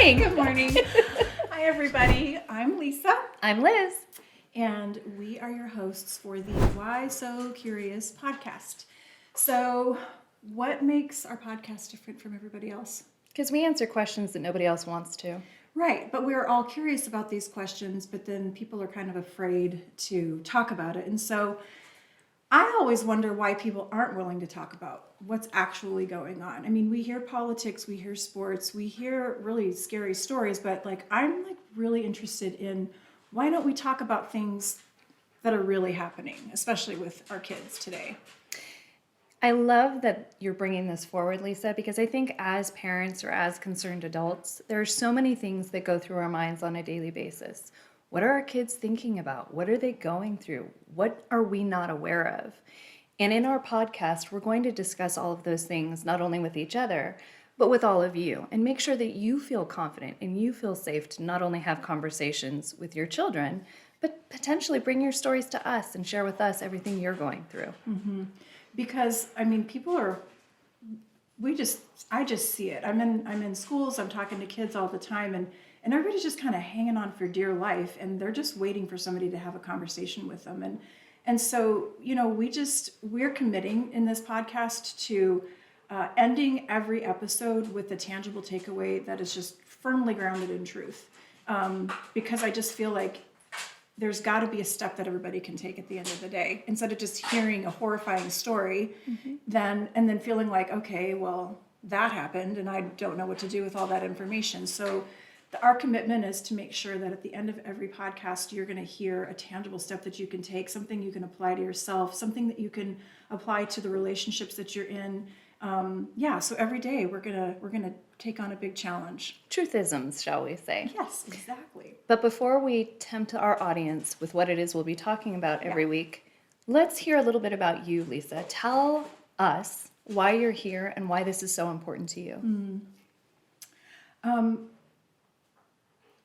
morning. Good morning. Hi, everybody. I'm Lisa, I'm Liz. and we are your hosts for the Why So Curious podcast. So, what makes our podcast different from everybody else? Because we answer questions that nobody else wants to. Right, but we're all curious about these questions, but then people are kind of afraid to talk about it. And so, I always wonder why people aren't willing to talk about what's actually going on. I mean, we hear politics, we hear sports, we hear really scary stories, but I'm really interested in why don't we talk about things that are really happening, especially with our kids today. I love that you're bringing this forward, Lisa, because I think as parents or as concerned adults, there are so many things that go through our minds on a daily basis. What are our kids thinking about? What are they going through? What are we not aware of? And in our podcast, we're going to discuss all of those things, not only with each other, but with all of you, and make sure that you feel confident and you feel safe to not only have conversations with your children, but potentially bring your stories to us and share with us everything you're going through. Mm-hmm. Because, I mean, people are, I just see it. I'm in schools, I'm talking to kids all the time, and everybody's just kind of hanging on for dear life, and they're just waiting for somebody to have a conversation with them. And so, we're committing in this podcast to ending every episode with a tangible takeaway that is just firmly grounded in truth. Because I just feel like there's got to be a step that everybody can take at the end of the day, instead of just hearing a horrifying story, then feeling like, okay, well, that happened, and I don't know what to do with all that information. So our commitment is to make sure that at the end of every podcast, you're going to hear a tangible step that you can take, something you can apply to yourself, something that you can apply to the relationships that you're in. So every day we're gonna take on a big challenge. Truthisms, shall we say. Yes, exactly. But before we tempt our audience with what it is we'll be talking about every week, let's hear a little bit about you, Lisa. Tell us why you're here and why this is so important to you.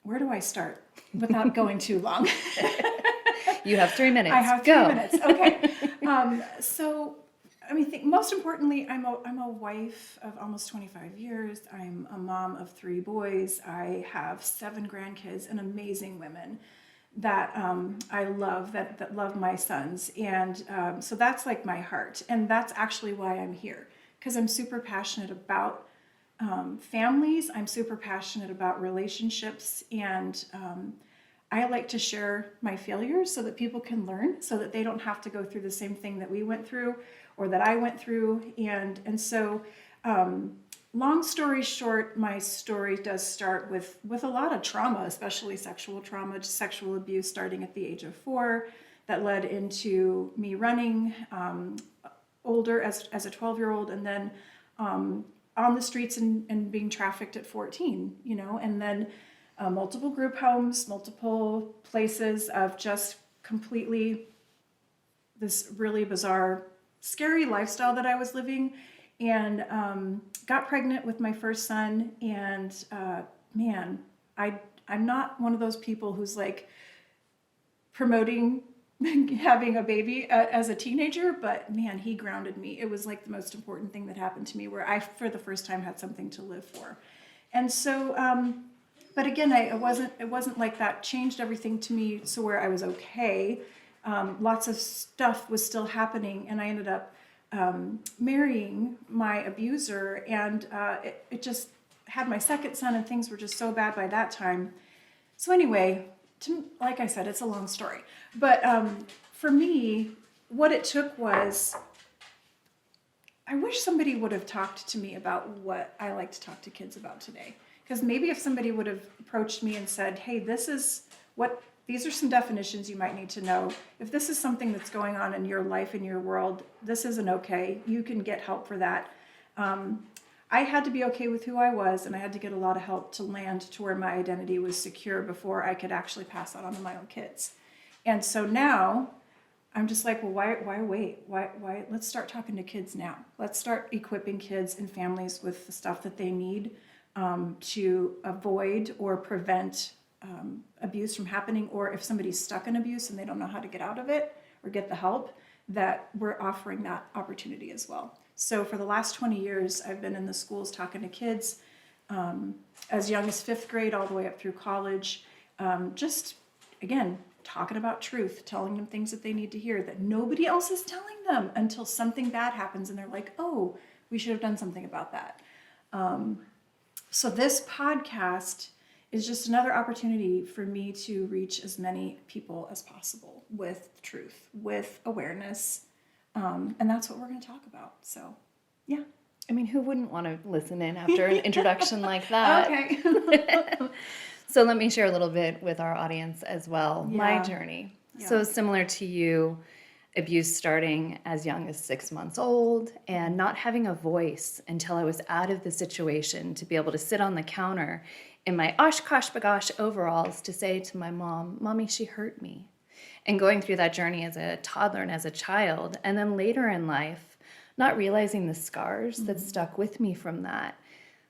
Where do I start without going too long? You have 3 minutes. I have 3 minutes. Okay. Most importantly, I'm a wife of almost 25 years. I'm a mom of 3 boys. I have 7 grandkids and amazing women that I love, that love my sons. And so that's like my heart. And that's actually why I'm here, because I'm super passionate about families. I'm super passionate about relationships, and I like to share my failures so that people can learn, so that they don't have to go through the same thing that we went through or that I went through. And so long story short, my story does start with a lot of trauma, especially sexual trauma, sexual abuse starting at the age of 4, that led into me running older as a 12-year-old, and then on the streets and being trafficked at 14, and then multiple group homes, multiple places of just completely this really bizarre, scary lifestyle that I was living, and got pregnant with my first son. And I'm not one of those people who's like promoting having a baby as a teenager, but man, he grounded me. It was like the most important thing that happened to me, where I, for the first time, had something to live for. And so, but again, it wasn't like that changed everything to me, so where I was okay. Lots of stuff was still happening, and I ended up marrying my abuser, and it just had my second son, and things were just so bad by that time. So anyway, like I said, it's a long story. But for me, what it took was, I wish somebody would have talked to me about what I like to talk to kids about today. Because maybe if somebody would have approached me and said, hey, these are some definitions you might need to know. If this is something that's going on in your life, in your world, this isn't okay. You can get help for that. I had to be okay with who I was, and I had to get a lot of help to land to where my identity was secure before I could actually pass that on to my own kids. And so now I'm just like, well, why wait? Why? Let's start talking to kids now. Let's start equipping kids and families with the stuff that they need to avoid or prevent abuse from happening, or if somebody's stuck in abuse and they don't know how to get out of it or get the help, that we're offering that opportunity as well. So for the last 20 years, I've been in the schools talking to kids, as young as 5th grade all the way up through college. Just, again, talking about truth, telling them things that they need to hear that nobody else is telling them until something bad happens and they're like, oh, we should have done something about that. So this podcast is just another opportunity for me to reach as many people as possible with truth, with awareness. And that's what we're going to talk about. So, yeah. I mean, who wouldn't want to listen in after an introduction like that? Okay. So let me share a little bit with our audience as well. My Yeah. journey. Yeah. So similar to you, abuse starting as young as 6 months old and not having a voice until I was out of the situation to be able to sit on the counter in my Oshkosh Bagosh overalls to say to my mom, Mommy, she hurt me. And going through that journey as a toddler and as a child, and then later in life, not realizing the scars that stuck with me from that.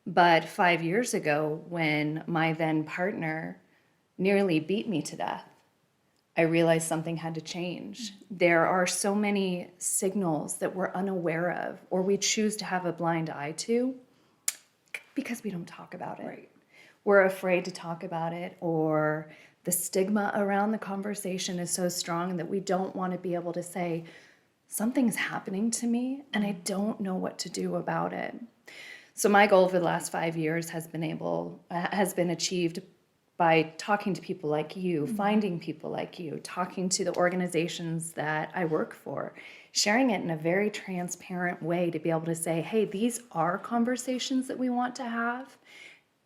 But 5 years ago, when my then partner nearly beat me to death, I realized something had to change. There are so many signals that we're unaware of, or we choose to have a blind eye to because we don't talk about it. Right. We're afraid to talk about it, or the stigma around the conversation is so strong that we don't want to be able to say, something's happening to me and I don't know what to do about it. So my goal for the last 5 years has been achieved by talking to people like you, finding people like you, talking to the organizations that I work for, sharing it in a very transparent way to be able to say, hey, these are conversations that we want to have.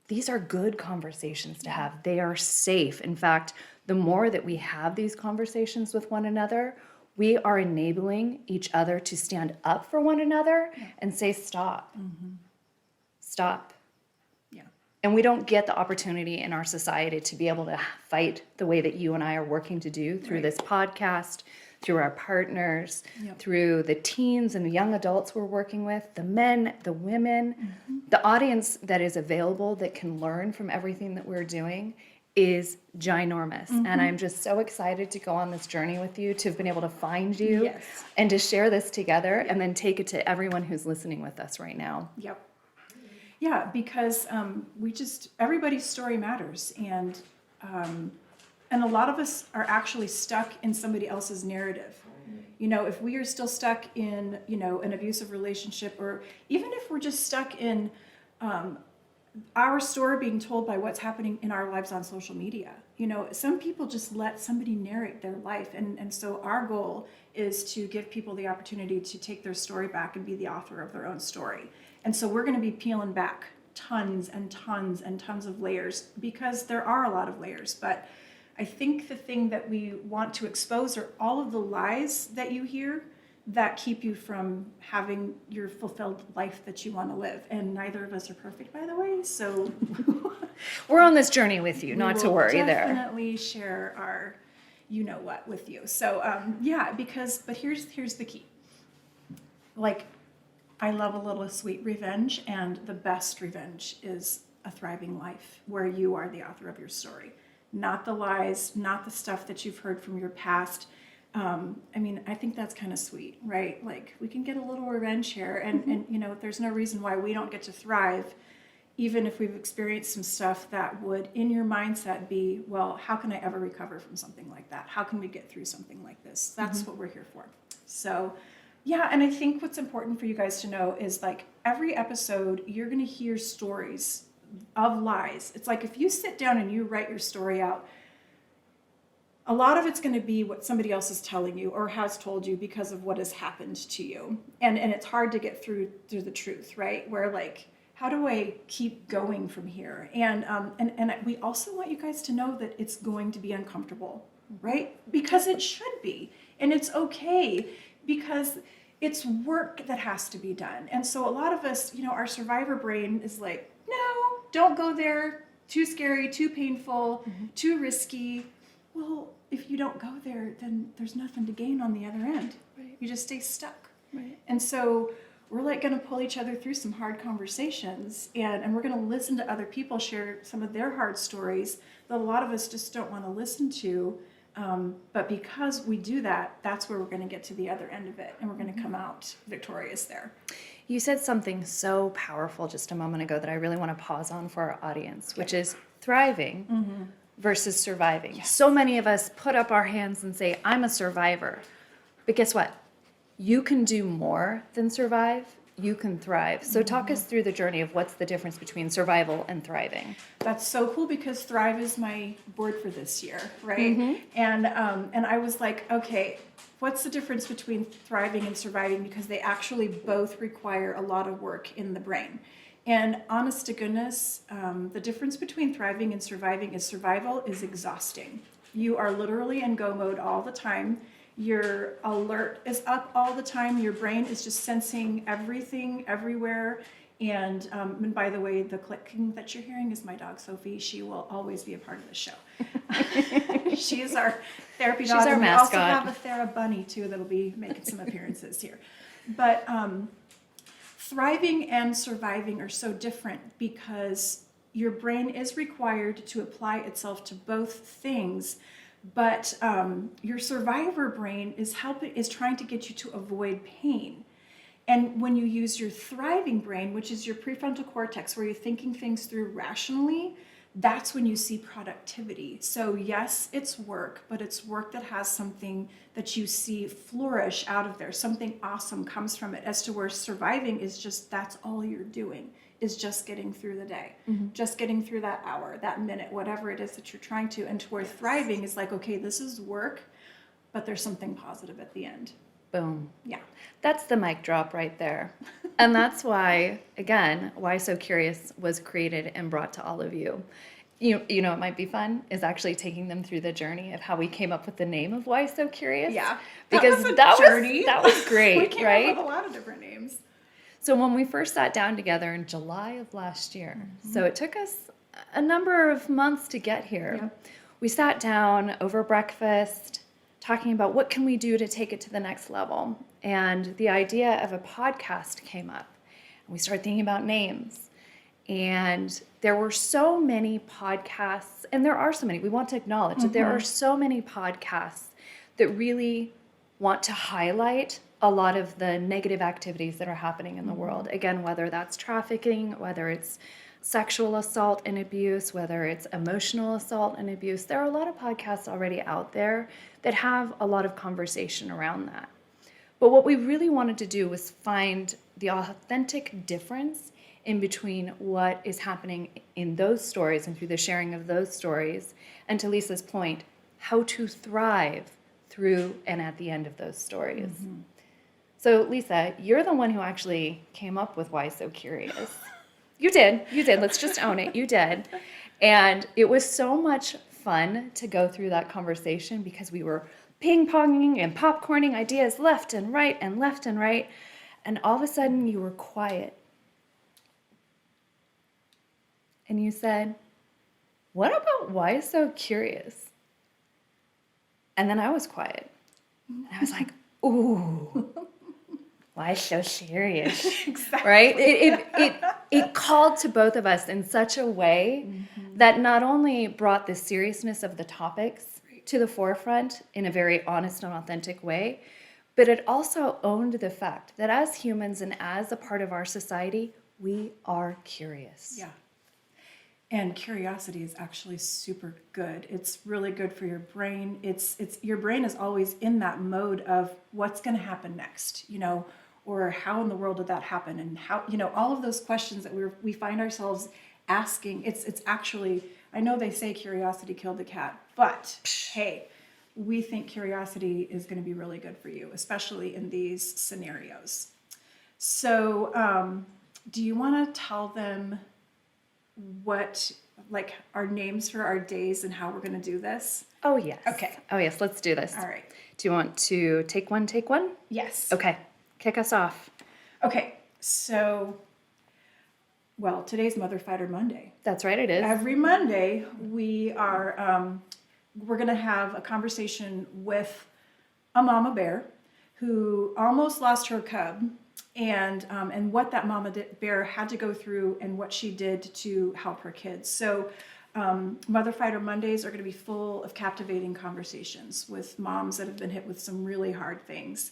These are good conversations to have. They are safe. In fact, the more that we have these conversations with one another, we are enabling each other to stand up for one another and say, stop. Stop. Yeah. And we don't get the opportunity in our society to be able to fight the way that you and I are working to do through Right. this podcast, through our partners, Yep. through the teens and the young adults we're working with, the men, the women, the audience that is available that can learn from everything that we're doing is ginormous. And I'm just so excited to go on this journey with you, to have been able to find you Yes. and to share this together and then take it to everyone who's listening with us right now. Yep. Yeah, because everybody's story matters, and a lot of us are actually stuck in somebody else's narrative. You know, if we are still stuck in, an abusive relationship, or even if we're just stuck in our story being told by what's happening in our lives on social media. Some people just let somebody narrate their life, and so our goal is to give people the opportunity to take their story back and be the author of their own story. And so we're going to be peeling back tons and tons and tons of layers, because there are a lot of layers. But I think the thing that we want to expose are all of the lies that you hear that keep you from having your fulfilled life that you want to live. And neither of us are perfect, by the way. So We're on this journey with you, not to worry we'll there. definitely share our what with you. So but here's the key. Like, I love a little sweet revenge, and the best revenge is a thriving life where you are the author of your story, not the lies, not the stuff that you've heard from your past. I think that's kind of sweet, right? Like, we can get a little revenge here, and there's no reason why we don't get to thrive, even if we've experienced some stuff that would, in your mindset, be, well, how can I ever recover from something like that? How can we get through something like this? That's what we're here for. So, yeah, and I think what's important for you guys to know is, like, every episode, you're going to hear stories of lies. It's like, if you sit down and you write your story out, a lot of it's going to be what somebody else is telling you or has told you because of what has happened to you. And it's hard to get through the truth, right? Where, like, how do I keep going from here? And we also want you guys to know that it's going to be uncomfortable, right? Because it should be. And it's okay, because it's work that has to be done. And so a lot of us, our survivor brain is like, no, don't go there. Too scary, too painful, too risky. Well, if you don't go there, then there's nothing to gain on the other end. Right. You just stay stuck. Right. And so we're, like, going to pull each other through some hard conversations, and we're going to listen to other people share some of their hard stories that a lot of us just don't want to listen to. But because we do that, that's where we're going to get to the other end of it, and we're going to come out victorious there. You said something so powerful just a moment ago that I really want to pause on for our audience, which is thriving versus surviving. Yes. So many of us put up our hands and say, I'm a survivor. But guess what? You can do more than survive. You can thrive. So talk us through the journey of what's the difference between survival and thriving. That's so cool because Thrive is my board for this year, right? And I was like, okay, what's the difference between thriving and surviving? Because they actually both require a lot of work in the brain. And honest to goodness, the difference between thriving and surviving is survival is exhausting. You are literally in go mode all the time. Your alert is up all the time. Your brain is just sensing everything everywhere. And by the way, the clicking that you're hearing is my dog, Sophie. She will always be a part of the show. She is our therapy dog. She's our and mascot. We also have a Thera bunny, too, that'll be making some appearances here. But thriving and surviving are so different because your brain is required to apply itself to both things. But your survivor brain is trying to get you to avoid pain. And when you use your thriving brain, which is your prefrontal cortex, where you're thinking things through rationally, that's when you see productivity. So yes, it's work, but it's work that has something that you see flourish out of there. Something awesome comes from it. As to where surviving is just, that's all you're doing, is just getting through the day, just getting through that hour, that minute, whatever it is that you're trying to. And to where thriving is like, okay, this is work, but there's something positive at the end. Boom. Yeah. That's the mic drop right there. And that's why, again, Why So Curious was created and brought to all of you. You know, it might be fun is actually taking them through the journey of how we came up with the name of Why So Curious. Yeah. Because that was great, we came right? up with a lot of different names. So when we first sat down together in July of last year, so it took us a number of months to get here. Yep. We sat down over breakfast talking about what can we do to take it to the next level. And the idea of a podcast came up. And we started thinking about names. And there were so many podcasts, and there are so many, we want to acknowledge that there are so many podcasts that really want to highlight a lot of the negative activities that are happening in the world. Again, whether that's trafficking, whether it's sexual assault and abuse, whether it's emotional assault and abuse, there are a lot of podcasts already out there that have a lot of conversation around that. But what we really wanted to do was find the authentic difference in between what is happening in those stories and through the sharing of those stories, and to Lisa's point, how to thrive through and at the end of those stories. So Lisa, you're the one who actually came up with Why So Curious. You did. Let's just own it. You did. And it was so much fun to go through that conversation because we were ping-ponging and popcorning ideas left and right and left and right. And all of a sudden you were quiet. And you said, what about Why So Curious? And then I was quiet. And I was like, ooh. Why so serious? Exactly. Right? It called to both of us in such a way that not only brought the seriousness of the topics to the forefront in a very honest and authentic way, but it also owned the fact that as humans and as a part of our society, we are curious. Yeah. And curiosity is actually super good. It's really good for your brain. It's your brain is always in that mode of what's going to happen next, or how in the world did that happen, and how, all of those questions that we find ourselves asking. It's actually, I know they say curiosity killed the cat, but hey, we think curiosity is going to be really good for you, especially in these scenarios. So, do you want to tell them what, like, our names for our days and how we're going to do this? Oh, yes. Okay. Oh, yes. Let's do this. All right. Do you want to take one? Yes. Okay. Kick us off. Okay. So, well, today's Mother Fighter Monday. That's right. It is. Every Monday, we're going to have a conversation with a mama bear who almost lost her cub, and what that mama bear had to go through and what she did to help her kids. So Mother Fighter Mondays are going to be full of captivating conversations with moms that have been hit with some really hard things.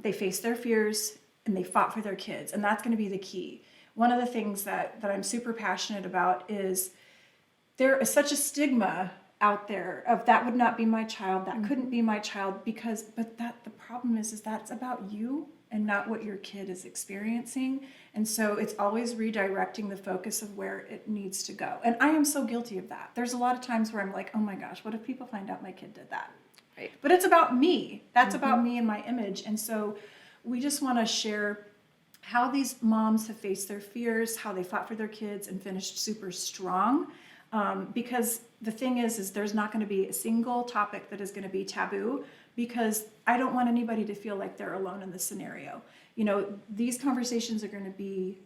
They face their fears, and they fought for their kids. And that's going to be the key. One of the things that I'm super passionate about is there is such a stigma out there of that would not be my child, that couldn't be my child, but the problem is that's about you and not what your kid is experiencing. And so it's always redirecting the focus of where it needs to go. And I am so guilty of that. There's a lot of times where I'm like, oh my gosh, what if people find out my kid did that? Right. But it's about me. That's about me and my image. And so we just want to share how these moms have faced their fears, how they fought for their kids and finished super strong. Because the thing is there's not going to be a single topic that is going to be taboo, because I don't want anybody to feel like they're alone in this scenario. You know, these conversations are going to be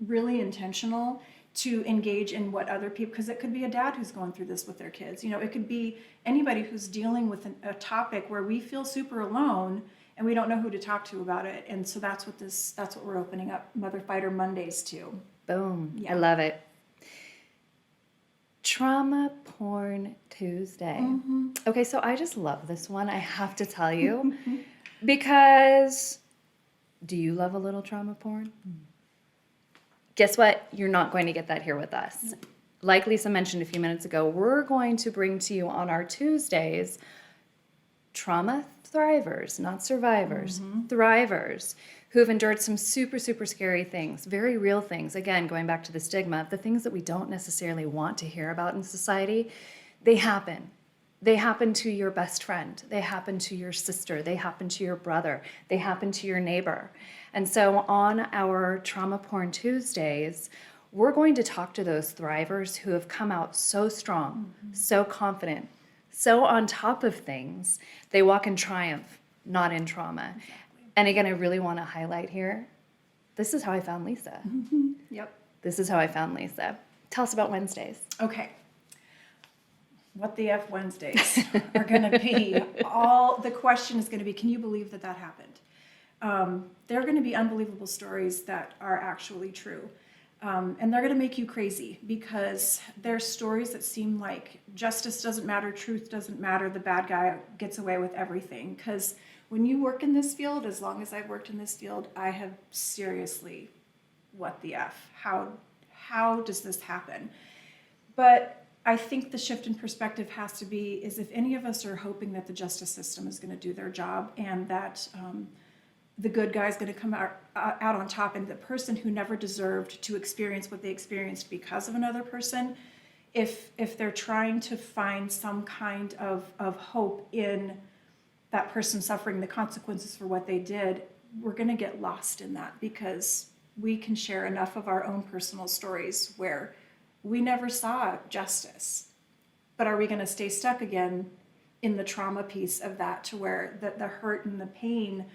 really intentional to engage in what other people, because it could be a dad who's going through this with their kids. You know, it could be anybody who's dealing with a topic where we feel super alone and we don't know who to talk to about it. And so that's what we're opening up Mother Fighter Mondays to. Boom. Yeah. I love it. Trauma Porn Tuesday. Okay, so I just love this one, I have to tell you, because do you love a little trauma porn? Guess what? You're not going to get that here with us. Like Lisa mentioned a few minutes ago, we're going to bring to you on our Tuesdays trauma thrivers, not survivors, thrivers, who have endured some super, super scary things, very real things. Again, going back to the stigma, the things that we don't necessarily want to hear about in society, they happen. They happen to your best friend. They happen to your sister. They happen to your brother. They happen to your neighbor. And so on our Trauma Porn Tuesdays, we're going to talk to those thrivers who have come out so strong, so confident, so on top of things. They walk in triumph, not in trauma. Exactly. And again, I really want to highlight here, this is how I found Lisa. Yep. This is how I found Lisa. Tell us about Wednesdays. Okay. What the F Wednesdays are going to be, the question is going to be, can you believe that happened? There are going to be unbelievable stories that are actually true. And they're going to make you crazy, because they're stories that seem like justice doesn't matter, truth doesn't matter, the bad guy gets away with everything. Because when you work in this field, as long as I've worked in this field, I have seriously, what the F? How does this happen? But I think the shift in perspective has to be is if any of us are hoping that the justice system is going to do their job and that the good guy is going to come out on top, and the person who never deserved to experience what they experienced because of another person, if they're trying to find some kind of hope in that person suffering the consequences for what they did, we're going to get lost in that, because we can share enough of our own personal stories where we never saw justice. But are we going to stay stuck again in the trauma piece of that, to where the hurt and the pain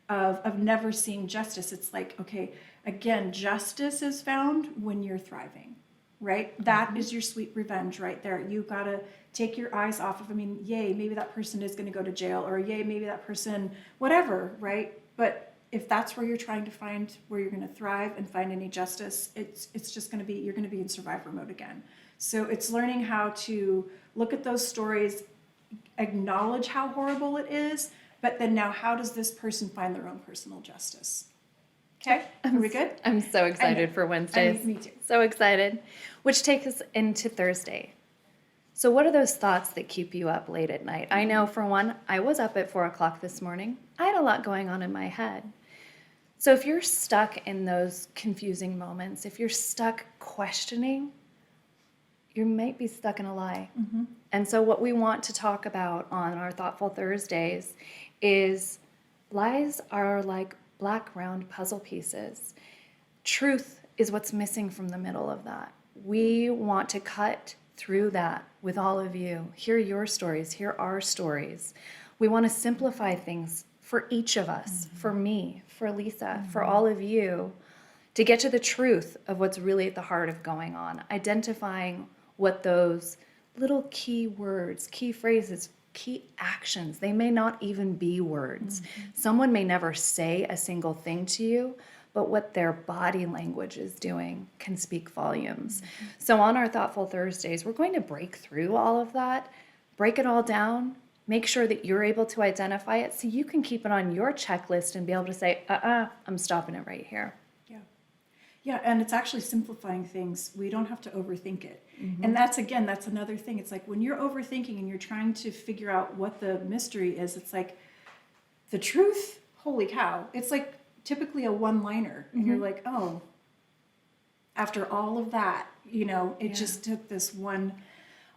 of never seeing justice? It's like, okay, again, justice is found when you're thriving, right? That is your sweet revenge right there. You got to take your eyes off of, yay, maybe that person is going to go to jail, or yay, maybe that person, whatever, right? But if that's where you're trying to find where you're going to thrive and find any justice, it's just going to be, you're going to be in survivor mode again. So it's learning how to look at those stories, acknowledge how horrible it is, but then now how does this person find their own personal justice? Okay, are we good? I'm so excited for Wednesdays. Me too. So excited. Which takes us into Thursday. So what are those thoughts that keep you up late at night? I know, for one, I was up at 4 o'clock this morning. I had a lot going on in my head. So if you're stuck in those confusing moments, if you're stuck questioning, you might be stuck in a lie. And so what we want to talk about on our Thoughtful Thursdays is lies are like black round puzzle pieces. Truth is what's missing from the middle of that. We want to cut through that with all of you. Hear your stories, hear our stories. We want to simplify things for each of us, for me, for Lisa, for all of you, to get to the truth of what's really at the heart of going on, identifying what those little key words, key phrases, key actions, they may not even be words. Someone may never say a single thing to you, but what their body language is doing can speak volumes. So on our Thoughtful Thursdays, we're going to break through all of that, break it all down, make sure that you're able to identify it so you can keep it on your checklist and be able to say, I'm stopping it right here. Yeah. Yeah, and it's actually simplifying things. We don't have to overthink it. And that's another thing. It's like when you're overthinking and you're trying to figure out what the mystery is, it's like the truth, holy cow. It's like typically a one-liner. And you're like, oh, after all of that, it just took this one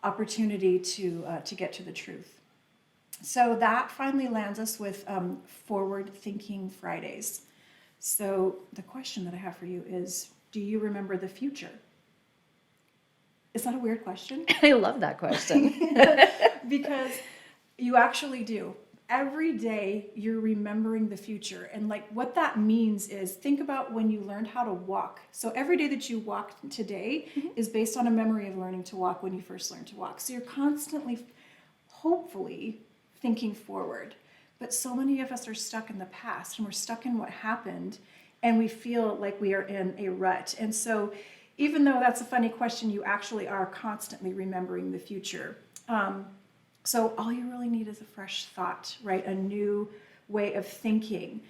opportunity to get to the truth. So that finally lands us with Forward Thinking Fridays. So the question that I have for you is, do you remember the future? Is that a weird question? I love that question. Because you actually do. Every day you're remembering the future. And like what that means is think about when you learned how to walk. So every day that you walk today is based on a memory of learning to walk when you first learned to walk. So you're constantly, hopefully, thinking forward. But so many of us are stuck in the past and we're stuck in what happened and we feel like we are in a rut. And so even though that's a funny question, you actually are constantly remembering the future. So all you really need is a fresh thought, right? A new way of thinking.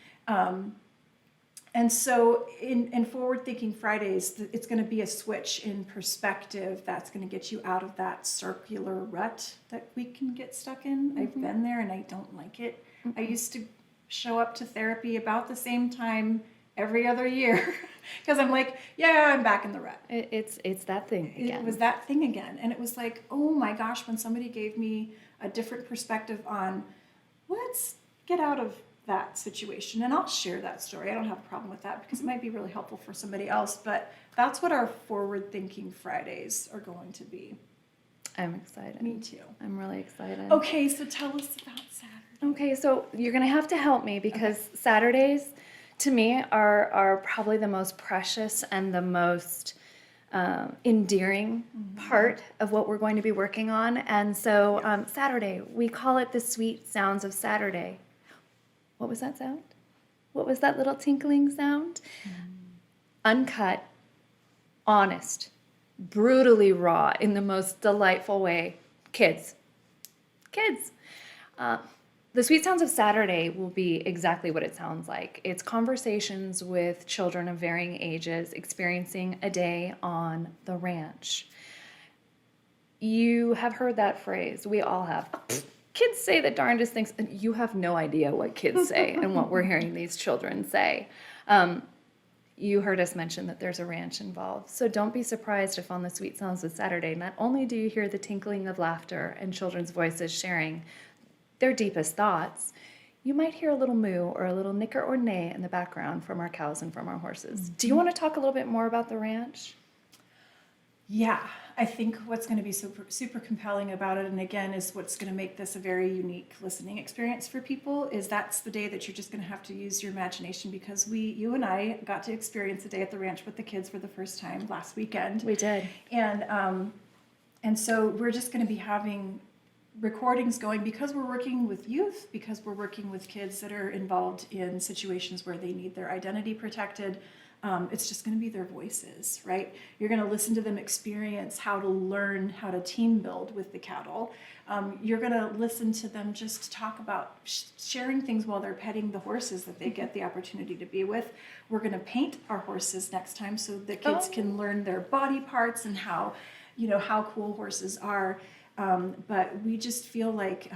And so in Forward Thinking Fridays, it's going to be a switch in perspective that's going to get you out of that circular rut that we can get stuck in. I've been there and I don't like it. I used to show up to therapy about the same time every other year because I'm like, yeah, I'm back in the rut. It's that thing again. It was that thing again. And it was like, oh my gosh, when somebody gave me a different perspective on let's get out of that situation. And I'll share that story. I don't have a problem with that because it might be really helpful for somebody else. But that's what our Forward Thinking Fridays are going to be. I'm excited. Me too. I'm really excited. Okay, so tell us about Saturday. Okay, so you're going to have to help me because Saturdays, to me, are probably the most precious and the most endearing part of what we're going to be working on. And so Saturday, we call it the sweet sounds of Saturday. What was that sound? What was that little tinkling sound? Uncut, honest, brutally raw in the most delightful way. Kids. The Sweet Sounds of Saturday will be exactly what it sounds like. It's conversations with children of varying ages experiencing a day on the ranch. You have heard that phrase. We all have. Kids say the darndest things, and you have no idea what kids say and what we're hearing these children say. You heard us mention that there's a ranch involved. So don't be surprised if on the Sweet Sounds of Saturday, not only do you hear the tinkling of laughter and children's voices sharing their deepest thoughts, you might hear a little moo or a little nicker or neigh in the background from our cows and from our horses. Do you want to talk a little bit more about the ranch? Yeah, I think what's going to be super compelling about it, and again, is what's going to make this a very unique listening experience for people, is that's the day that you're just going to have to use your imagination because you and I got to experience a day at the ranch with the kids for the first time last weekend. We did. And so we're just going to be having recordings going because we're working with youth, because we're working with kids that are involved in situations where they need their identity protected. It's just going to be their voices, right? You're going to listen to them experience how to learn how to team build with the cattle. You're going to listen to them just talk about sharing things while they're petting the horses that they get the opportunity to be with. We're going to paint our horses next time so the kids can learn their body parts and how cool horses are. But we just feel like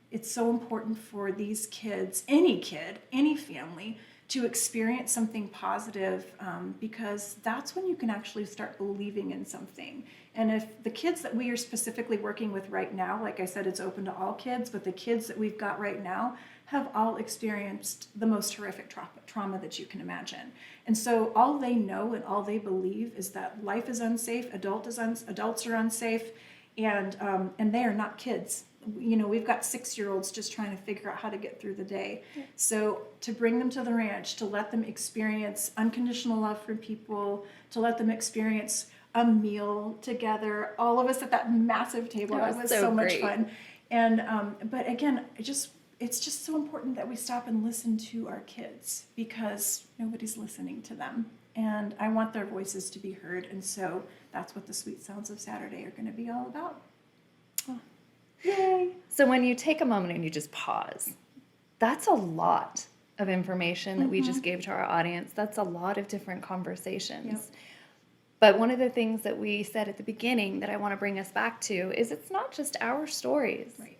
it's so important for these kids, any kid, any family, to experience something positive because that's when you can actually start believing in something. And if the kids that we are specifically working with right now, like I said, it's open to all kids, but the kids that we've got right now have all experienced the most horrific trauma that you can imagine. And so all they know and all they believe is that life is unsafe, adults are unsafe, and they are not kids. We've got 6-year-olds just trying to figure out how to get through the day. Yeah. So to bring them to the ranch, to let them experience unconditional love from people, to let them experience a meal together, all of us at that massive table. That was so much fun. And but again, it's just so important that we stop and listen to our kids because nobody's listening to them. And I want their voices to be heard. And so that's what the Sweet Sounds of Saturday are going to be all about. Oh. Yay. So when you take a moment and you just pause, that's a lot of information that we just gave to our audience. That's a lot of different conversations. Yep. But one of the things that we said at the beginning that I want to bring us back to is it's not just our stories. Right.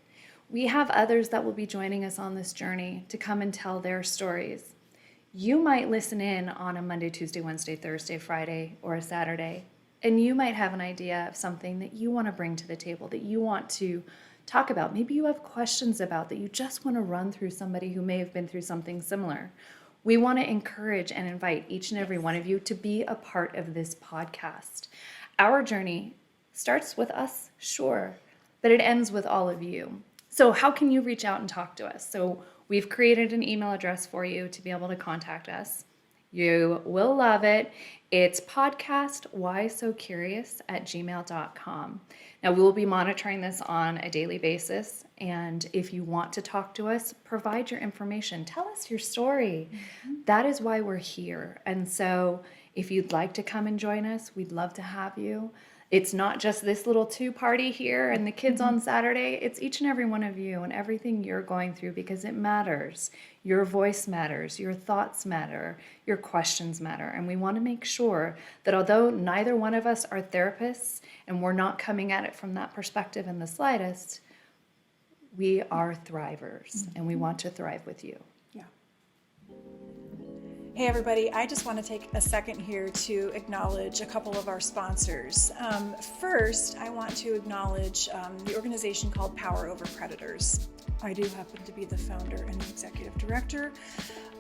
We have others that will be joining us on this journey to come and tell their stories. You might listen in on a Monday, Tuesday, Wednesday, Thursday, Friday, or a Saturday, and you might have an idea of something that you want to bring to the table, that you want to talk about. Maybe you have questions about that you just want to run through somebody who may have been through something similar. We want to encourage and invite each and every one of you to be a part of this podcast. Our journey starts with us, sure, but it ends with all of you. So how can you reach out and talk to us? So we've created an email address for you to be able to contact us. You will love it. It's podcastwhysocurious@gmail.com. Now, we will be monitoring this on a daily basis. And if you want to talk to us, provide your information. Tell us your story. That is why we're here. And so if you'd like to come and join us, we'd love to have you. It's not just this little two-party here and the kids on Saturday. It's each and every one of you and everything you're going through, because it matters. Your voice matters. Your thoughts matter. Your questions matter. And we want to make sure that although neither one of us are therapists and we're not coming at it from that perspective in the slightest, we are thrivers and we want to thrive with you. Yeah. Hey everybody, I just want to take a second here to acknowledge a couple of our sponsors. First, I want to acknowledge the organization called Power Over Predators. I do happen to be the founder and the executive director,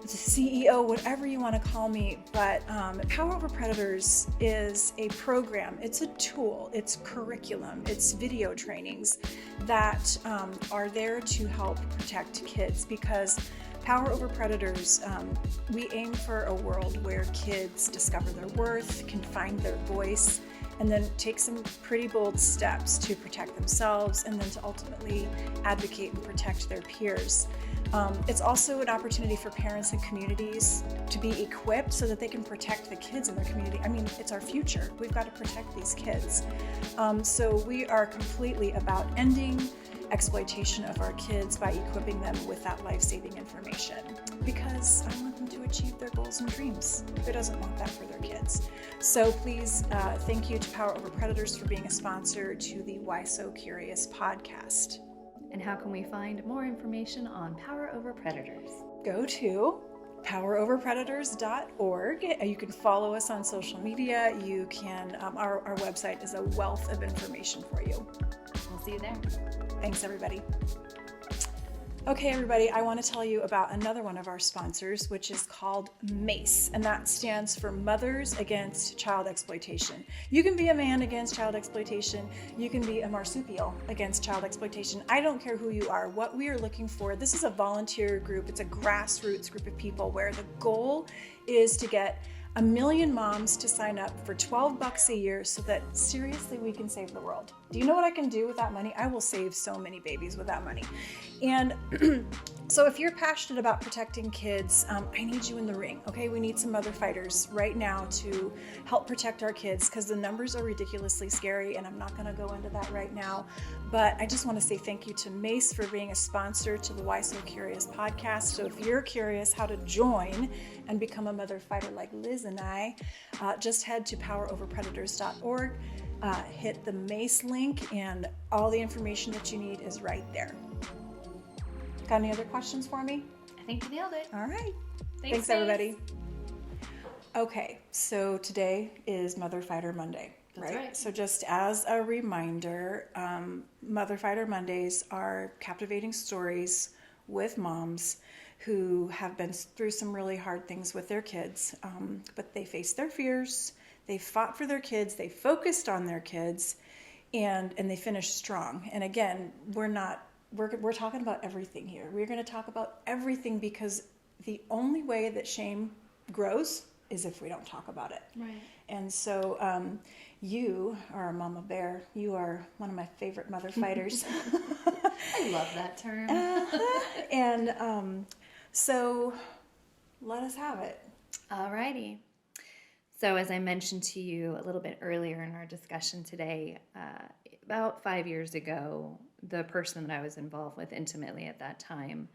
the CEO, whatever you want to call me, but Power Over Predators is a program, it's a tool, it's curriculum, it's video trainings that are there to help protect kids, because Power Over Predators, we aim for a world where kids discover their worth, can find their voice, and then take some pretty bold steps to protect themselves and then to ultimately advocate and protect their peers. It's also an opportunity for parents and communities to be equipped so that they can protect the kids in their community. I mean, it's our future. We've got to protect these kids. So we are completely about ending exploitation of our kids by equipping them with that life-saving information, because I want them to achieve their goals and dreams. Who doesn't want that for their kids? So please, thank you to Power Over Predators for being a sponsor to the Why So Curious podcast. And how can we find more information on Power Over Predators? Go to poweroverpredators.org. You can follow us on social media. You can, our website is a wealth of information for you. We'll see you there. Thanks, everybody. Okay, everybody, I want to tell you about another one of our sponsors, which is called MACE, and that stands for Mothers Against Child Exploitation. You can be a man against child exploitation. You can be a marsupial against child exploitation. I don't care who you are. What we are looking for, this is a volunteer group. It's a grassroots group of people where the goal is to get 1 million moms to sign up for $12 a year so that seriously we can save the world. Do you know what I can do with that money? I will save so many babies with that money. And so if you're passionate about protecting kids, I need you in the ring, okay? We need some mother fighters right now to help protect our kids, because the numbers are ridiculously scary, and I'm not gonna go into that right now. But I just wanna say thank you to Mace for being a sponsor to the Why So Curious podcast. So if you're curious how to join and become a mother fighter like Liz and I, just head to poweroverpredators.org, hit the Mace link, and all the information that you need is right there. Got any other questions for me? I think you nailed it. All right. Thanks, everybody. Okay, so today is Mother Fighter Monday, That's right. So just as a reminder, Mother Fighter Mondays are captivating stories with moms who have been through some really hard things with their kids, but they faced their fears, they fought for their kids, they focused on their kids, and they finished strong. And again, we're talking about everything here. We're going to talk about everything, because the only way that shame grows is if we don't talk about it. Right. And so you are a mama bear. You are one of my favorite mother fighters. I love that term. And so let us have it. Alrighty. So as I mentioned to you a little bit earlier in our discussion today about 5 years ago, the person that I was involved with intimately at that time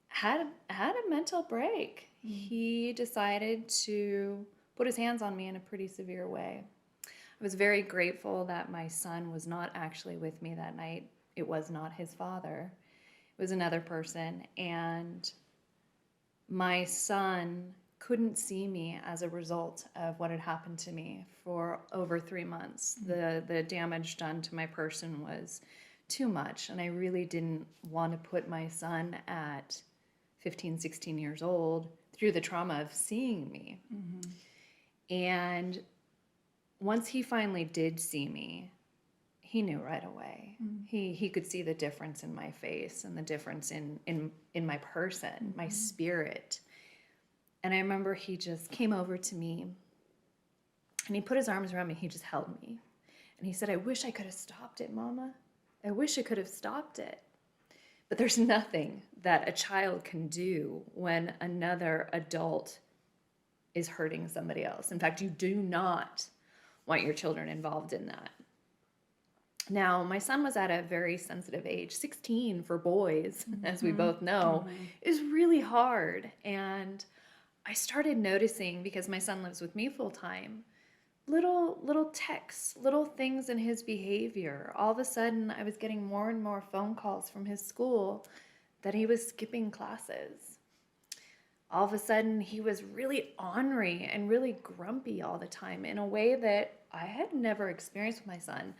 had a mental break. He decided to put his hands on me in a pretty severe way. I was very grateful that my son was not actually with me that night. It was not his father. It was another person, and my son couldn't see me as a result of what had happened to me for over 3 months. The damage done to my person was too much, and I really didn't want to put my son at 15, 16 years old through the trauma of seeing me. And once he finally did see me, he knew right away. He could see the difference in my face and the difference in my person, my spirit. And I remember he just came over to me and he put his arms around me. He just held me. And he said, "I wish I could have stopped it, Mama. I wish I could have stopped it." But there's nothing that a child can do when another adult is hurting somebody else. In fact, you do not want your children involved in that. Now, my son was at a very sensitive age. 16 for boys, as we both know, is really hard. And I started noticing, because my son lives with me full time, little texts, little things in his behavior. All of a sudden, I was getting more and more phone calls from his school that he was skipping classes. All of a sudden, he was really ornery and really grumpy all the time in a way that I had never experienced with my son.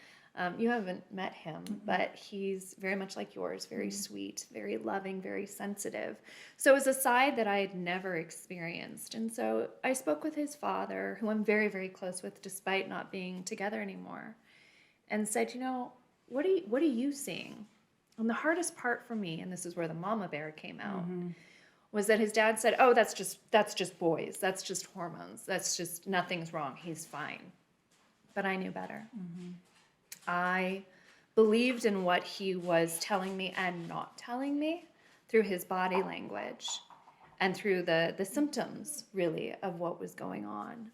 You haven't met him, but he's very much like yours, very sweet, very loving, very sensitive. So it was a side that I had never experienced. And so I spoke with his father, who I'm very, very close with, despite not being together anymore, and said, what are you seeing? And the hardest part for me, and this is where the mama bear came out, was that his dad said, "Oh, that's just boys. That's just hormones. That's just, nothing's wrong. He's fine." But I knew better. I believed in what he was telling me and not telling me through his body language and through the symptoms, really, of what was going on.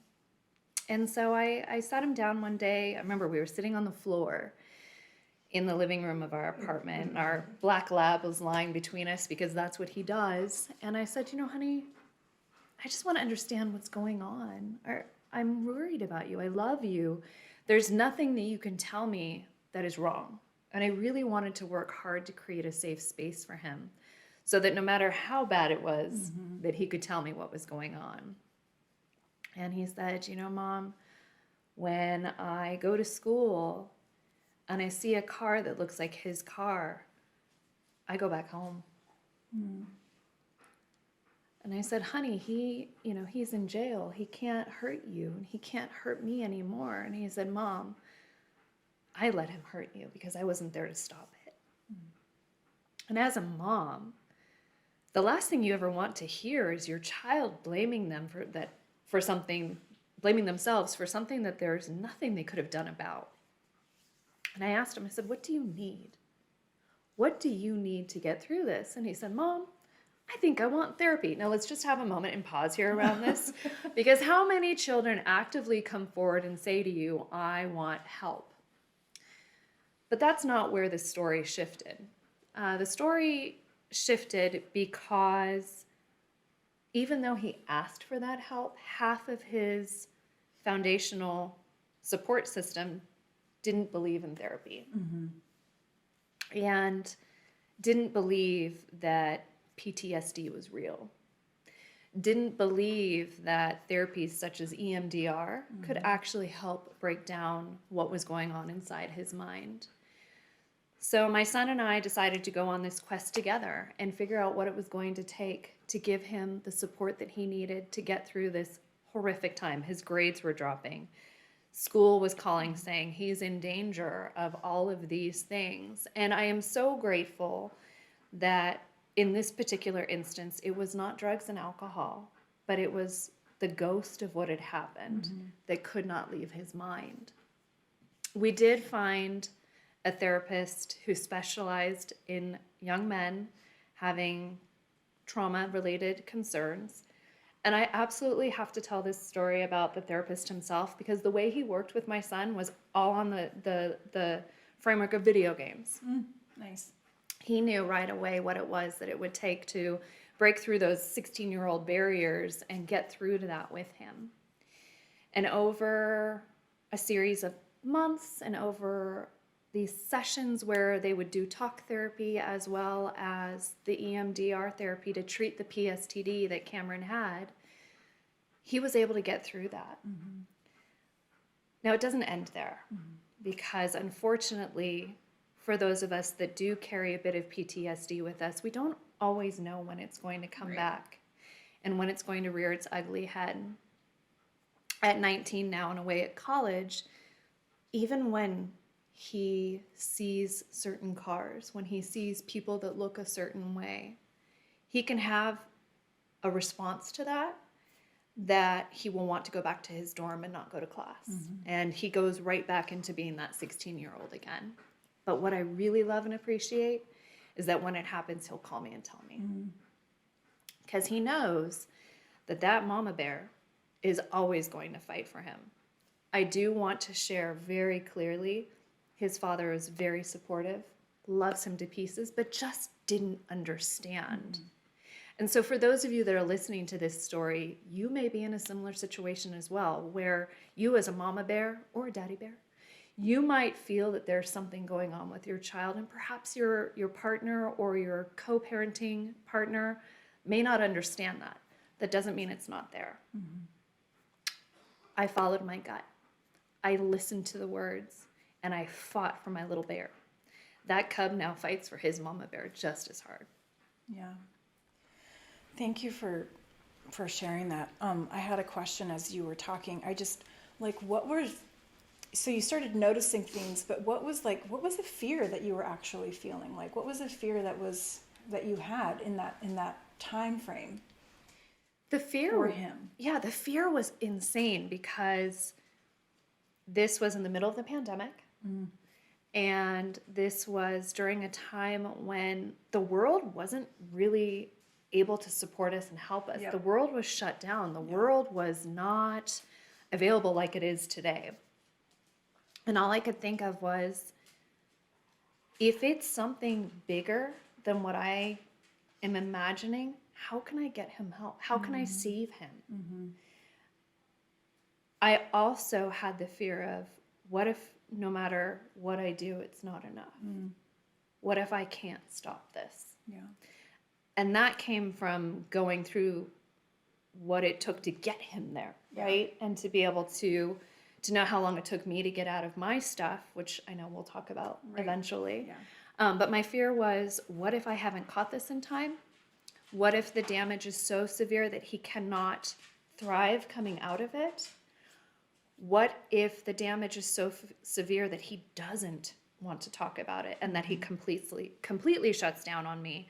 And so I sat him down one day. I remember we were sitting on the floor in the living room of our apartment. Our black lab was lying between us because that's what he does. And I said, honey, I just want to understand what's going on. I'm worried about you. I love you. There's nothing that you can tell me that is wrong. And I really wanted to work hard to create a safe space for him so that no matter how bad it was, that he could tell me what was going on. And he said, Mom, when I go to school and I see a car that looks like his car, I go back home. And I said, honey, he's in jail. He can't hurt you. And he can't hurt me anymore. And he said, Mom, I let him hurt you because I wasn't there to stop it. And as a mom, the last thing you ever want to hear is your child blaming themselves for something that there's nothing they could have done about. And I asked him, I said, what do you need? What do you need to get through this? And he said, Mom, I think I want therapy. Now let's just have a moment and pause here around this, because how many children actively come forward and say to you, I want help? But that's not where the story shifted. The story shifted because even though he asked for that help, half of his foundational support system didn't believe in therapy and didn't believe that PTSD was real, didn't believe that therapies such as EMDR could actually help break down what was going on inside his mind. So my son and I decided to go on this quest together and figure out what it was going to take to give him the support that he needed to get through this horrific time. His grades were dropping. School was calling saying he's in danger of all of these things. And I am so grateful that in this particular instance, it was not drugs and alcohol, but it was the ghost of what had happened that could not leave his mind. We did find a therapist who specialized in young men having trauma-related concerns. And I absolutely have to tell this story about the therapist himself, because the way he worked with my son was all on the framework of video games. Nice. He knew right away what it was that it would take to break through those 16-year-old barriers and get through to that with him. And over a series of months and over these sessions where they would do talk therapy as well as the EMDR therapy to treat the PSTD that Cameron had, he was able to get through that. Now, it doesn't end there because unfortunately, for those of us that do carry a bit of PTSD with us, we don't always know when it's going to come back and when it's going to rear its ugly head. At 19 now and away at college, even when he sees certain cars, when he sees people that look a certain way, he can have a response to that he will want to go back to his dorm and not go to class. And he goes right back into being that 16-year-old again. But what I really love and appreciate is that when it happens, he'll call me and tell me. Because he knows that that mama bear is always going to fight for him. I do want to share very clearly, his father is very supportive, loves him to pieces, but just didn't understand. And so for those of you that are listening to this story, you may be in a similar situation as well, where you as a mama bear or a daddy bear, you might feel that there's something going on with your child, and perhaps your partner or your co-parenting partner may not understand that. That doesn't mean it's not there. I followed my gut. I listened to the words, and I fought for my little bear. That cub now fights for his mama bear just as hard. Yeah. Thank you for sharing that. I had a question as you were talking. I just, like, so you started noticing things, but what was the fear that you were actually feeling? Like, what was the fear that you had in that time frame? The fear for him. Yeah, the fear was insane because this was in the middle of the pandemic. And this was during a time when the world wasn't really able to support us and help us. The world was shut down. The world was not available like it is today. And all I could think of was, if it's something bigger than what I am imagining, how can I get him help? How can I save him? I also had the fear of, what if no matter what I do, it's not enough? What if I can't stop this? Yeah. And that came from going through what it took to get him there, right? And to be able to know how long it took me to get out of my stuff, which I know we'll talk about eventually. But my fear was, what if I haven't caught this in time? What if the damage is so severe that he cannot thrive coming out of it? What if the damage is so severe that he doesn't want to talk about it and that he completely shuts down on me?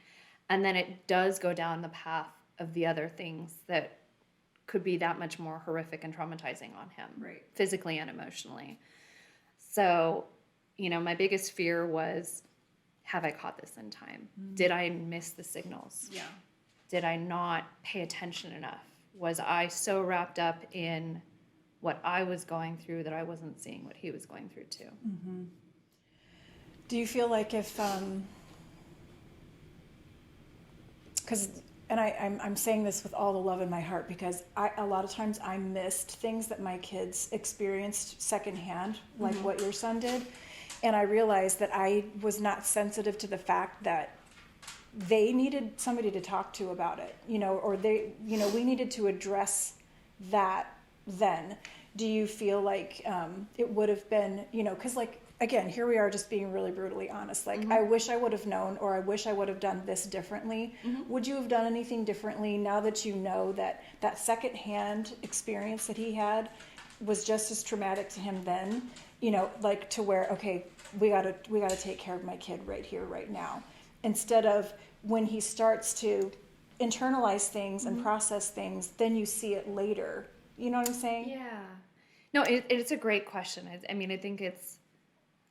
And then it does go down the path of the other things that could be that much more horrific and traumatizing on him, physically and emotionally. So, my biggest fear was, have I caught this in time? Did I miss the signals? Did I not pay attention enough? Was I so wrapped up in what I was going through that I wasn't seeing what he was going through too? Do you feel like if, and I'm saying this with all the love in my heart, because a lot of times I missed things that my kids experienced secondhand, like what your son did. And I realized that I was not sensitive to the fact that they needed somebody to talk to about it, or we needed to address that then. Do you feel like it would have been, because again, here we are just being really brutally honest. I wish I would have known, or I wish I would have done this differently. Would you have done anything differently now that you know that secondhand experience that he had was just as traumatic to him then, to where, okay, we gotta take care of my kid right here, right now. Instead of when he starts to internalize things and process things, then you see it later. You know what I'm saying? Yeah. No, it's a great question. I think it's,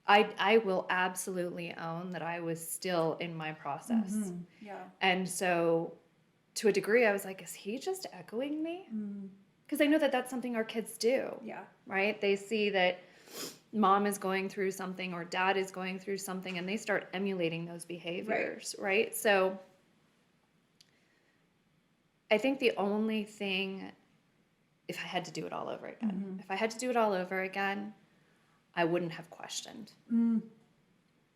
I will absolutely own that I was still in my process. And so to a degree, I was like, is he just echoing me? Because I know that that's something our kids do. Right? They see that, mom is going through something or dad is going through something, and they start emulating those behaviors, right? So I think the only thing, if I had to do it all over again, if I had to do it all over again, I wouldn't have questioned.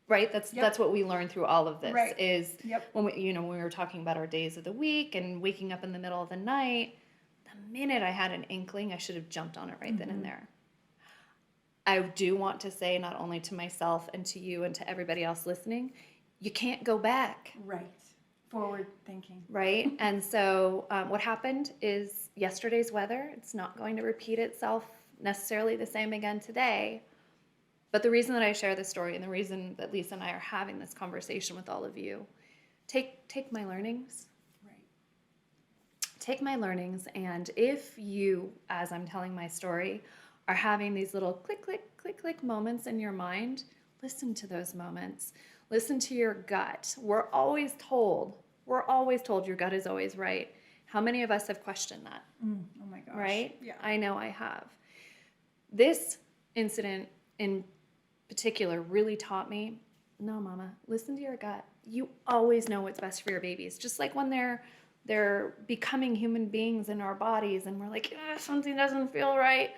Right? That's what we learned through all of this is when when we were talking about our days of the week and waking up in the middle of the night, the minute I had an inkling, I should have jumped on it right then and there. I do want to say, not only to myself and to you and to everybody else listening, you can't go back. Right. Forward thinking. Right? And so what happened is yesterday's weather, it's not going to repeat itself necessarily the same again today. But the reason that I share this story and the reason that Lisa and I are having this conversation with all of you, take my learnings. Right. Take my learnings, and if you, as I'm telling my story, are having these little click, click, click, click moments in your mind, listen to those moments. Listen to your gut. We're always told your gut is always right. How many of us have questioned that? Oh my gosh. Right? Yeah. I know I have. This incident in particular really taught me, no, mama, listen to your gut. You always know what's best for your babies. Just like when they're becoming human beings in our bodies and we're like, something doesn't feel right.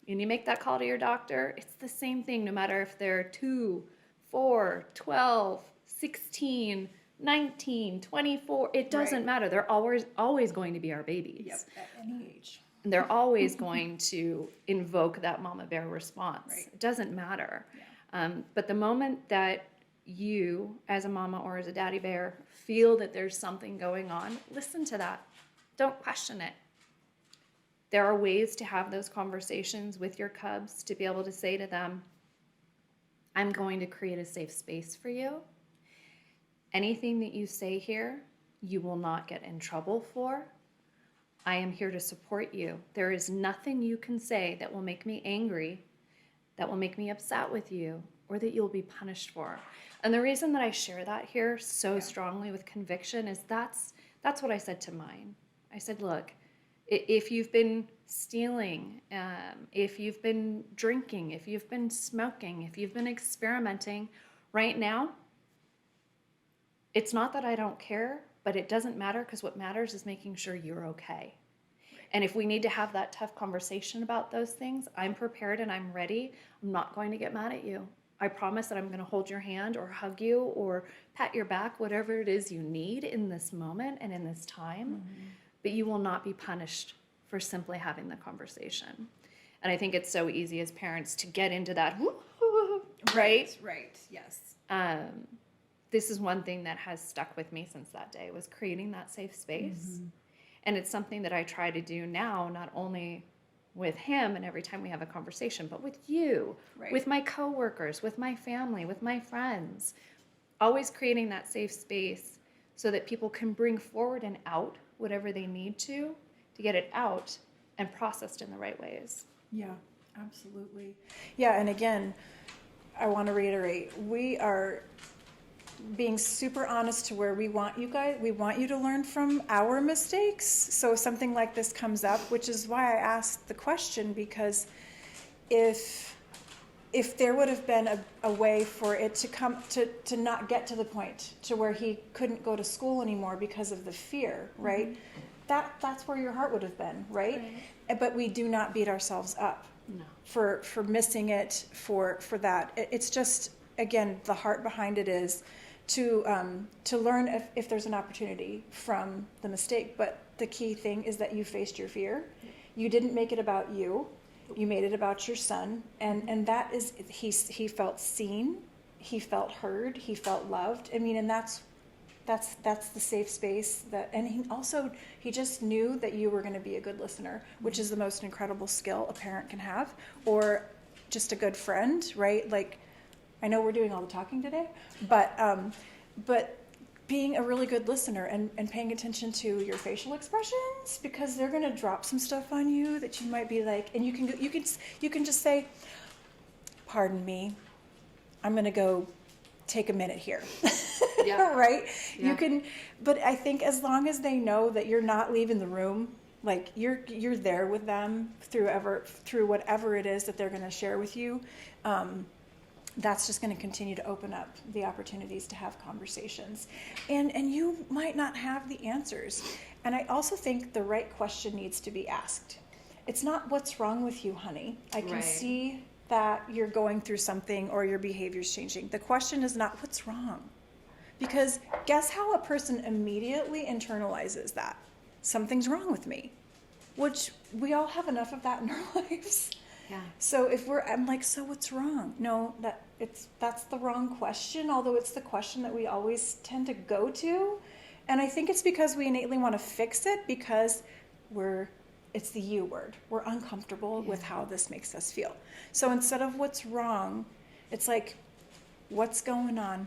And you make that call to your doctor. It's the same thing no matter if they're 2, 4, 12, 16, 19, 24. It doesn't matter. They're always going to be our babies. Yep, at any age. And they're always going to invoke that mama bear response. Right. It doesn't matter. Yeah. But the moment that you, as a mama or as a daddy bear, feel that there's something going on, listen to that. Don't question it. There are ways to have those conversations with your cubs to be able to say to them, I'm going to create a safe space for you. Anything that you say here, you will not get in trouble for. I am here to support you. There is nothing you can say that will make me angry, that will make me upset with you, or that you'll be punished for. And the reason that I share that here so strongly with conviction is that's what I said to mine. I said, look, if you've been stealing, if you've been drinking, if you've been smoking, if you've been experimenting, right now, it's not that I don't care, but it doesn't matter because what matters is making sure you're okay. And if we need to have that tough conversation about those things, I'm prepared and I'm ready. I'm not going to get mad at you. I promise that I'm going to hold your hand or hug you or pat your back, whatever it is you need in this moment and in this time. But you will not be punished for simply having the conversation. And I think it's so easy as parents to get into that, right? Right, yes. This is one thing that has stuck with me since that day, was creating that safe space. And it's something that I try to do now, not only with him and every time we have a conversation, but with you, with my coworkers, with my family, with my friends. Always creating that safe space so that people can bring forward and out whatever they need to get it out and processed in the right ways. Yeah, absolutely. Yeah, and again, I want to reiterate, we are being super honest to where we want you to learn from our mistakes. So if something like this comes up, which is why I asked the question, because if there would have been a way for it to come to not get to the point to where he couldn't go to school anymore because of the fear, right? That's where your heart would have been, right? But we do not beat ourselves up for missing it, for that. It's just, again, the heart behind it is to learn if there's an opportunity from the mistake. But the key thing is that you faced your fear. You didn't make it about you. You made it about your son, and that is, he felt seen, he felt heard, he felt loved. I mean, and that's the safe space and he just knew that you were going to be a good listener, which is the most incredible skill a parent can have, or just a good friend, right? Like, I know we're doing all the talking today, but being a really good listener and paying attention to your facial expressions, because they're going to drop some stuff on you that you might be like, and you can just say, pardon me, I'm going to go take a minute here. Right? Yeah. You can, but I think as long as they know that you're not leaving the room Like you're there with them through whatever it is that they're going to share with you. That's just going to continue to open up the opportunities to have conversations. And you might not have the answers. And I also think the right question needs to be asked. It's not what's wrong with you, honey. I can see that you're going through something or your behavior's changing. The question is not what's wrong. Because guess how a person immediately internalizes that? Something's wrong with me. Which we all have enough of that in our lives. Yeah. So I'm like, so what's wrong? No, that's the wrong question, although it's the question that we always tend to go to. And I think it's because we innately want to fix it because it's the you word. We're uncomfortable with how this makes us feel. So instead of what's wrong, it's like, what's going on?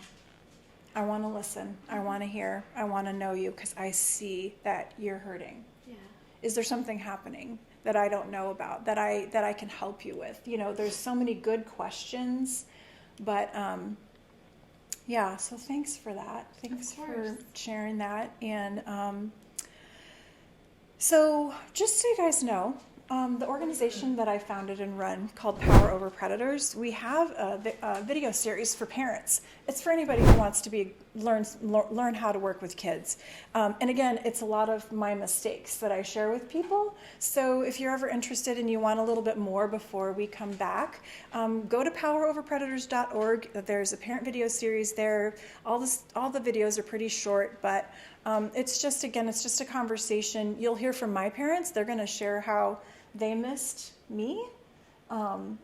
I want to listen. I want to hear. I want to know you because I see that you're hurting. Yeah. Is there something happening that I don't know about that I can help you with? There's so many good questions, but yeah. So thanks for that. Thanks for sharing that. And so just so you guys know, the organization that I founded and run called Power Over Predators, we have a video series for parents. It's for anybody who wants to learn how to work with kids. And again, it's a lot of my mistakes that I share with people. So if you're ever interested and you want a little bit more before we come back, go to poweroverpredators.org. There's a parent video series there. All the videos are pretty short, but it's just a conversation. You'll hear from my parents. They're going to share how they missed me, and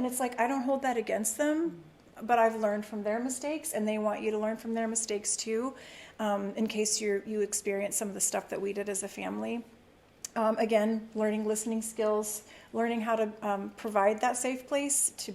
it's like, I don't hold that against them, but I've learned from their mistakes and they want you to learn from their mistakes too, in case you experience some of the stuff that we did as a family. Again, learning listening skills, learning how to provide that safe place to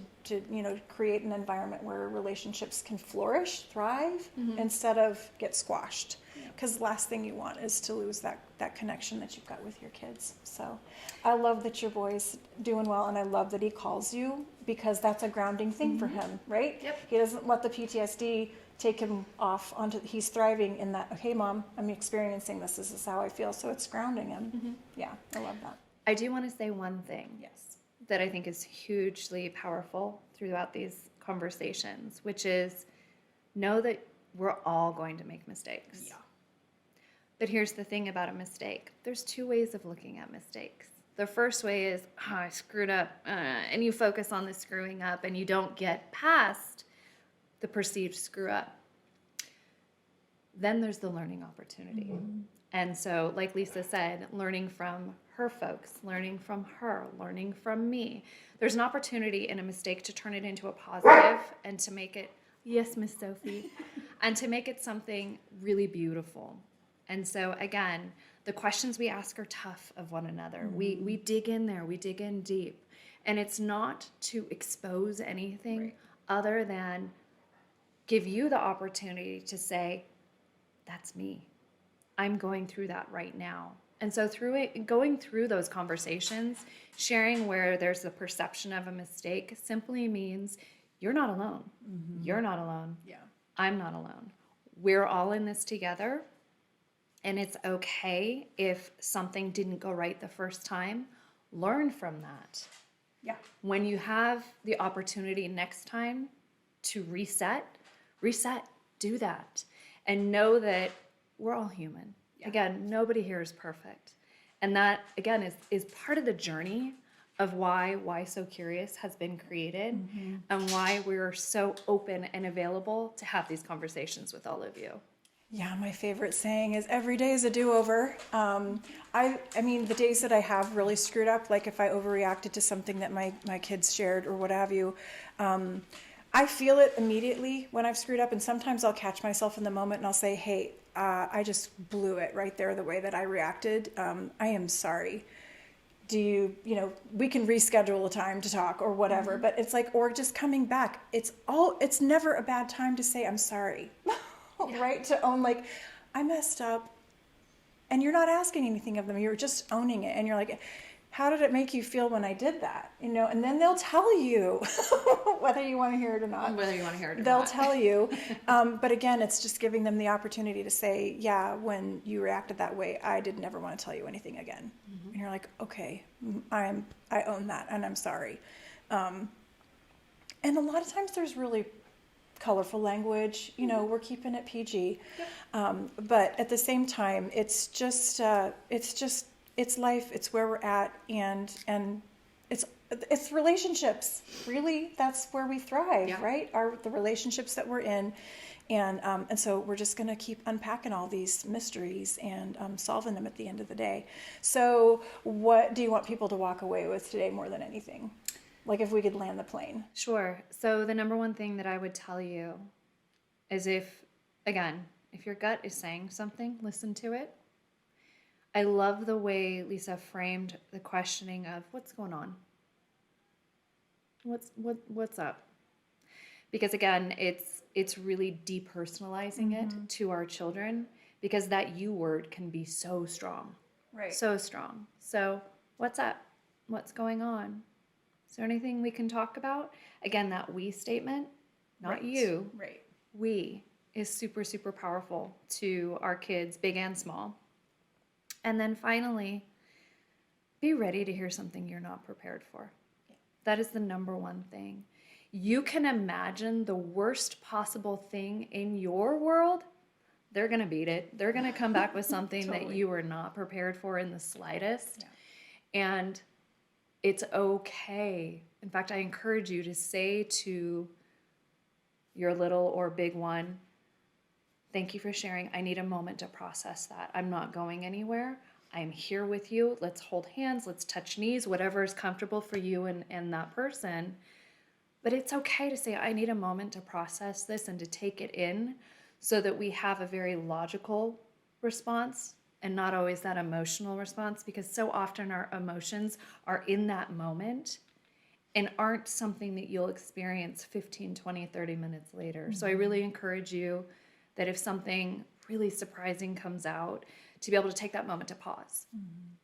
create an environment where relationships can flourish, thrive, instead of get squashed. Because the last thing you want is to lose that connection that you've got with your kids. So I love that your boy's doing well, and I love that he calls you, because that's a grounding thing for him, right? Yep. He doesn't let the PTSD take him off he's thriving in that, okay, Mom, I'm experiencing this is how I feel. So it's grounding him. Yeah, I love that. I do want to say one thing. Yes. That I think is hugely powerful throughout these conversations, which is know that we're all going to make mistakes. Yeah. But here's the thing about a mistake. There's two ways of looking at mistakes. The first way is, I screwed up, and you focus on the screwing up and you don't get past the perceived screw up. Then there's the learning opportunity. And so, like Lisa said, learning from her folks, learning from her, learning from me. There's an opportunity in a mistake to turn it into a positive and to make it, yes, Miss Sophie, and to make it something really beautiful. And so, again, the questions we ask are tough of one another. We dig in there. We dig in deep. And it's not to expose anything other than give you the opportunity to say, that's me. I'm going through that right now. And so going through those conversations, sharing where there's a perception of a mistake simply means you're not alone. You're not alone. Yeah. I'm not alone. We're all in this together. And it's okay if something didn't go right the first time. Learn from that. Yeah. When you have the opportunity next time to reset, do that. And know that we're all human. Yeah. Again, nobody here is perfect. And that, again, is part of the journey of why So Curious has been created, and why we're so open and available to have these conversations with all of you. Yeah, my favorite saying is every day is a do-over. I mean, the days that I have really screwed up, like if I overreacted to something that my kids shared or what have you, I feel it immediately when I've screwed up, and sometimes I'll catch myself in the moment and I'll say, hey, I just blew it right there the way that I reacted. I am sorry. We can reschedule a time to talk or whatever, but it's like, or just coming back. It's never a bad time to say, I'm sorry. Yeah. Right? To own, like, I messed up, and you're not asking anything of them. You're just owning it. And you're like, how did it make you feel when I did that? You know, and then they'll tell you whether you want to hear it or not. Whether you want to hear it or They'll not. tell you. But again, it's just giving them the opportunity to say, yeah, when you reacted that way, I did never want to tell you anything again. Mm-hmm. And you're like, okay, I own that and I'm sorry. And a lot of times there's really colorful language, you know, we're keeping it PG. Yep. But at the same time, it's life, it's where we're at, and it's relationships. Really, that's where we thrive, yeah. Right? The relationships that we're in, and so we're just going to keep unpacking all these mysteries and solving them at the end of the day. So, what do you want people to walk away with today more than anything? Like if we could land the plane. Sure. So the number one thing that I would tell you is if your gut is saying something, listen to it. I love the way Lisa framed the questioning of what's going on. What's up? Because again, it's really depersonalizing mm-hmm. it to our children, because that you word can be so strong. Right. So strong. So what's up? What's going on? Is there anything we can talk about? Again, that we statement, not right. You. Right. We is super, super powerful to our kids, big and small. And then finally, be ready to hear something you're not prepared for. Yeah. That is the number one thing. You can imagine the worst possible thing in your world. They're going to beat it. They're going to come back with something totally. That you were not prepared for in the slightest. Yeah. And it's okay. In fact, I encourage you to say to your little or big one, thank you for sharing. I need a moment to process that. I'm not going anywhere. I'm here with you. Let's hold hands. Let's touch knees, whatever is comfortable for you and that person. But it's okay to say, I need a moment to process this and to take it in so that we have a very logical response and not always that emotional response, because so often our emotions are in that moment and aren't something that you'll experience 15, 20, 30 minutes later. Mm-hmm. So I really encourage you that if something really surprising comes out, to be able to take that moment to pause. Mm-hmm.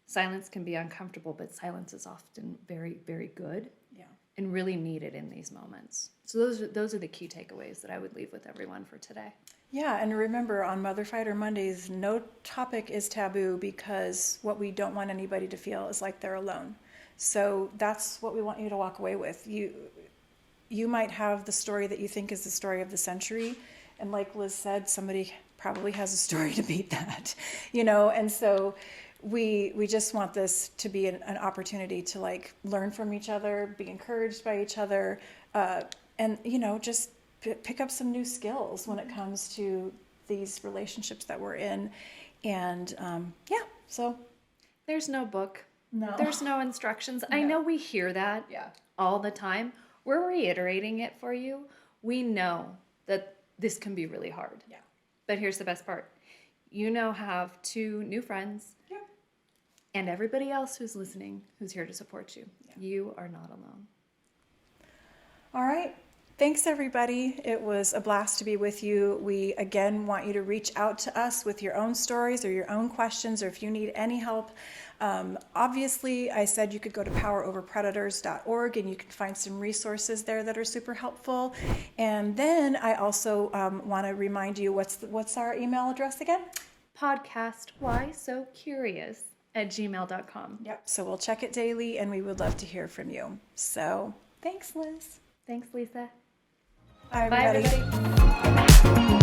Silence can be uncomfortable, but silence is often very, very good. Yeah. And really needed in these moments. So those are the key takeaways that I would leave with everyone for today. Yeah, and remember, on Mother Fighter Mondays, no topic is taboo, because what we don't want anybody to feel is like they're alone. So that's what we want you to walk away with. You might have the story that you think is the story of the century, and like Liz said, somebody probably has a story to beat that, you know, and so we just want this to be an opportunity to like learn from each other, be encouraged by each other, and, you know, just pick up some new skills when it comes to these relationships that we're in. And so there's no book. No. There's no instructions. No. I know we hear that all the time. We're reiterating it for you. We know that this can be really hard. Yeah. But here's the best part. You now have 2 new friends. Yeah. And everybody else who's listening, who's here to support you. Yeah. You are not alone. All right. Thanks, everybody. It was a blast to be with you. We, again, want you to reach out to us with your own stories or your own questions, or if you need any help. Obviously, I said you could go to poweroverpredators.org, and you can find some resources there that are super helpful. And then I also want to remind you, what's our email address again? Podcast Why So Curious @gmail.com. Yep. So we'll check it daily, and we would love to hear from you. So thanks, Liz. Thanks, Lisa. Bye, everybody. Bye, everybody.